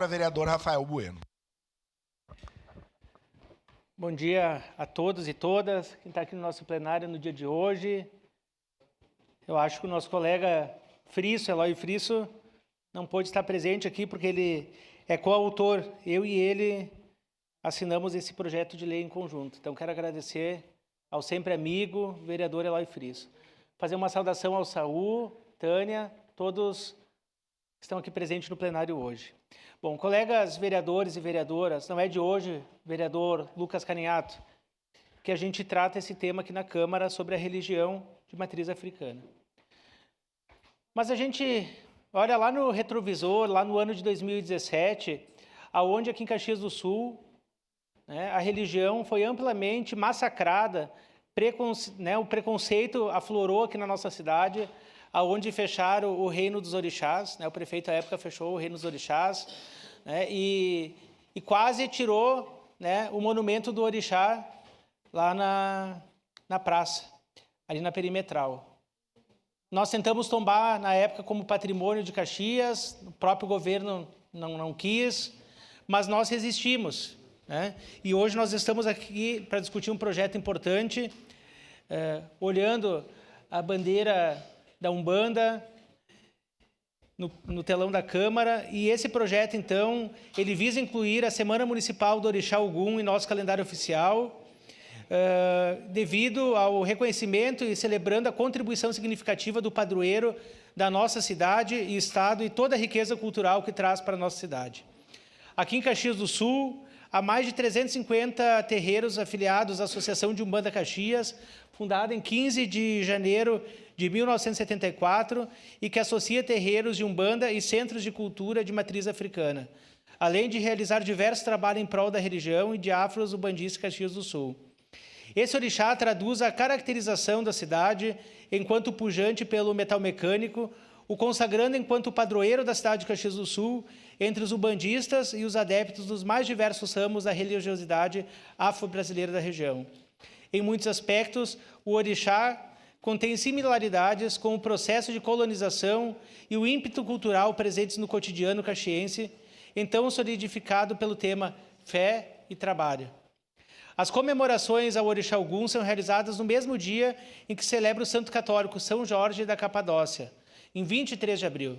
Para vereador Rafael Bueno. Bom dia a todos e todas, quem está aqui no nosso plenário no dia de hoje. Eu acho que o nosso colega Eloy Frisso, não pôde estar presente aqui porque ele é coautor. Eu e ele assinamos esse projeto de lei em conjunto. Então, quero agradecer ao sempre amigo, vereador Eloy Frisso. Fazer uma saudação ao Saul, Tânia, todos que estão aqui presentes no plenário hoje. Bom, colegas vereadores e vereadoras, não é de hoje, vereador Lucas Caninhato, que a gente trata esse tema aqui na Câmara sobre a religião de matriz africana. Mas a gente olha lá no retrovisor, lá no ano de 2017, aonde aqui em Caxias do Sul, a religião foi amplamente massacrada, o preconceito aflorou aqui na nossa cidade, aonde fecharam o Reino dos Orixás, o prefeito à época fechou o Reino dos Orixás, e quase tirou o monumento do Orixá lá na praça, ali na perimetral. Nós tentamos tombar na época como patrimônio de Caxias, o próprio governo não quis, mas nós resistimos. E hoje nós estamos aqui para discutir um projeto importante, olhando a bandeira da Umbanda no telão da Câmara, e esse projeto, então, ele visa incluir a Semana Municipal do Orixá Ogum em nosso calendário oficial, devido ao reconhecimento e celebrando a contribuição significativa do padroeiro da nossa cidade e estado e toda a riqueza cultural que traz para a nossa cidade. Aqui em Caxias do Sul, há mais de 350 terreiros afiliados à Associação de Umbanda Caxias, fundada em 15 de janeiro de 1974 e que associa terreiros de Umbanda e centros de cultura de matriz africana, além de realizar diversos trabalhos em prol da religião e de afro-umbandistas Caxias do Sul. Esse orixá traduz a caracterização da cidade enquanto pujante pelo metal mecânico, o consagrando enquanto padroeiro da cidade de Caxias do Sul entre os umbandistas e os adeptos dos mais diversos ramos da religiosidade afro-brasileira da região. Em muitos aspectos, o orixá contém similaridades com o processo de colonização e o ímpeto cultural presentes no cotidiano caxiense, então solidificado pelo tema fé e trabalho. As comemorações ao Orixá Ogum são realizadas no mesmo dia em que celebra o Santo Católico São Jorge da Capadócia, em 23 de abril.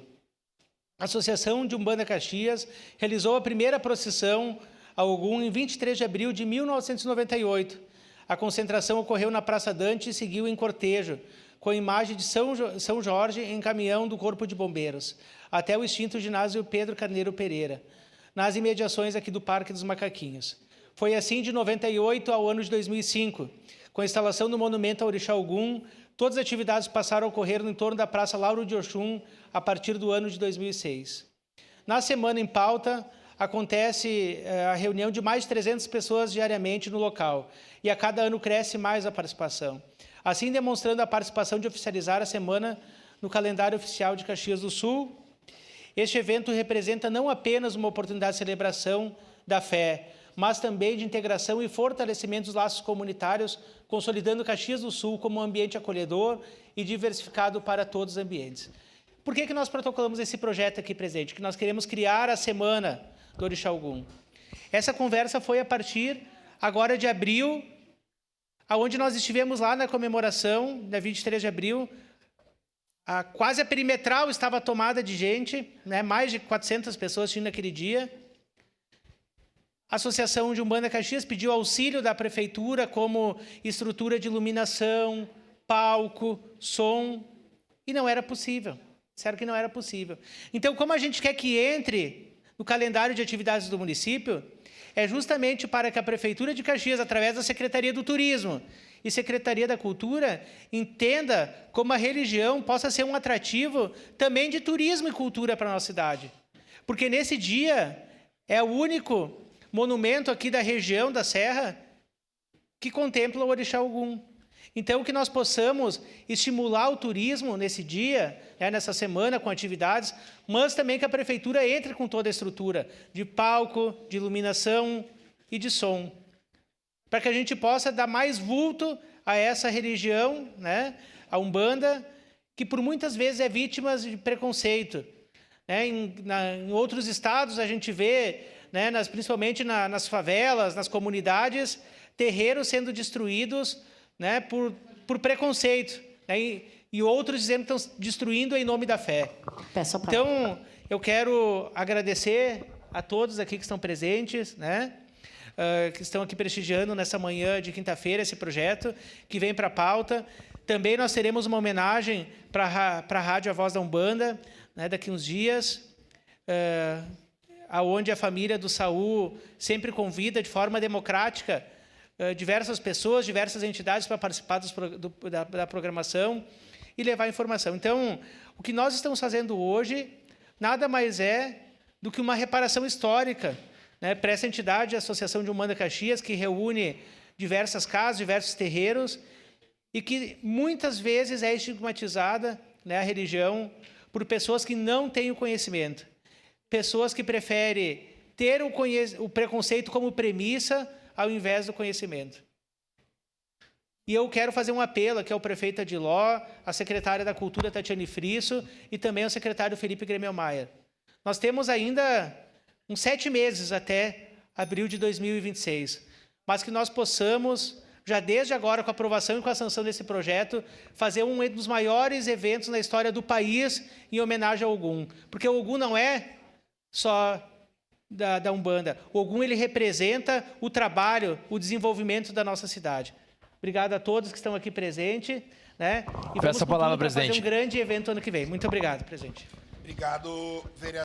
A Associação de Umbanda Caxias realizou a primeira procissão ao Ogum em 23 de abril de 1998. A concentração ocorreu na Praça Dante e seguiu em cortejo, com a imagem de São Jorge em caminhão do Corpo de Bombeiros, até o extinto ginásio Pedro Carneiro Pereira, nas imediações aqui do Parque dos Macaquinhos. Foi assim de 98 ao ano de 2005. Com a instalação do monumento ao Orixá Ogum, todas as atividades passaram a ocorrer no entorno da Praça Lauro de Oxum a partir do ano de 2006. Na semana em pauta, acontece a reunião de mais de 300 pessoas diariamente no local, e a cada ano cresce mais a participação, assim demonstrando a participação de oficializar a semana no calendário oficial de Caxias do Sul. Este evento representa não apenas uma oportunidade de celebração da fé, mas também de integração e fortalecimento dos laços comunitários, consolidando Caxias do Sul como um ambiente acolhedor e diversificado para todos os ambientes. Por que nós protocolamos esse projeto aqui presente? Que nós queremos criar a Semana do Orixá Ogum. Essa conversa foi a partir, agora de abril, onde nós estivemos lá na comemoração, da 23 de abril, quase a perimetral estava tomada de gente, mais de 400 pessoas tinham naquele dia. A Associação de Umbanda Caxias pediu auxílio da Prefeitura como estrutura de iluminação, palco, som, e não era possível. Disseram que não era possível. Então, como a gente quer que entre no calendário de atividades do município, é justamente para que a Prefeitura de Caxias, através da Secretaria do Turismo e Secretaria da Cultura, entenda como a religião possa ser um atrativo também de turismo e cultura para a nossa cidade. Porque nesse dia é o único monumento aqui da região da Serra que contempla o Orixá Ogum. Então, que nós possamos estimular o turismo nesse dia, nessa semana, com atividades, mas também que a Prefeitura entre com toda a estrutura de palco, de iluminação e de som, para que a gente possa dar mais vulto a essa religião, a Umbanda, que por muitas vezes é vítima de preconceito. né? Em outros estados a gente vê, né, principalmente nas favelas, nas comunidades, terreiros sendo destruídos, né, por preconceito, né, e outros dizendo que estão destruindo em nome da fé. Então, eu quero agradecer a todos aqui que estão presentes, né, que estão aqui prestigiando nessa manhã de quinta-feira esse projeto que vem para a pauta. Também nós teremos uma homenagem para a Rádio A Voz da Umbanda, né, daqui uns dias, aonde a família do Saul sempre convida de forma democrática diversas pessoas, diversas entidades para participar da programação e levar informação. Então, o que nós estamos fazendo hoje nada mais é do que uma reparação histórica, né, para essa entidade, a Associação de Umbanda Caxias, que reúne diversas casas, diversos terreiros, e que muitas vezes é estigmatizada, né, a religião por pessoas que não têm o conhecimento, pessoas que preferem ter o preconceito como premissa ao invés do conhecimento. E eu quero fazer um apelo aqui ao prefeito Adiló, à secretária da Cultura, Tatiane Frisso, e também ao secretário Felipe Gremel-Mayer. Nós temos ainda uns 7 meses até abril de 2026, mas que nós possamos, já desde agora, com a aprovação e com a sanção desse projeto, fazer um dos maiores eventos na história do país em homenagem ao Ogum. Porque o Ogum não é só da Umbanda. O Ogum, ele representa o trabalho, o desenvolvimento da nossa cidade. Obrigado a todos que estão aqui presentes, né? E peço a palavra, presidente. Fazer um grande evento ano que vem. Muito obrigado, presidente. Obrigado, vereador.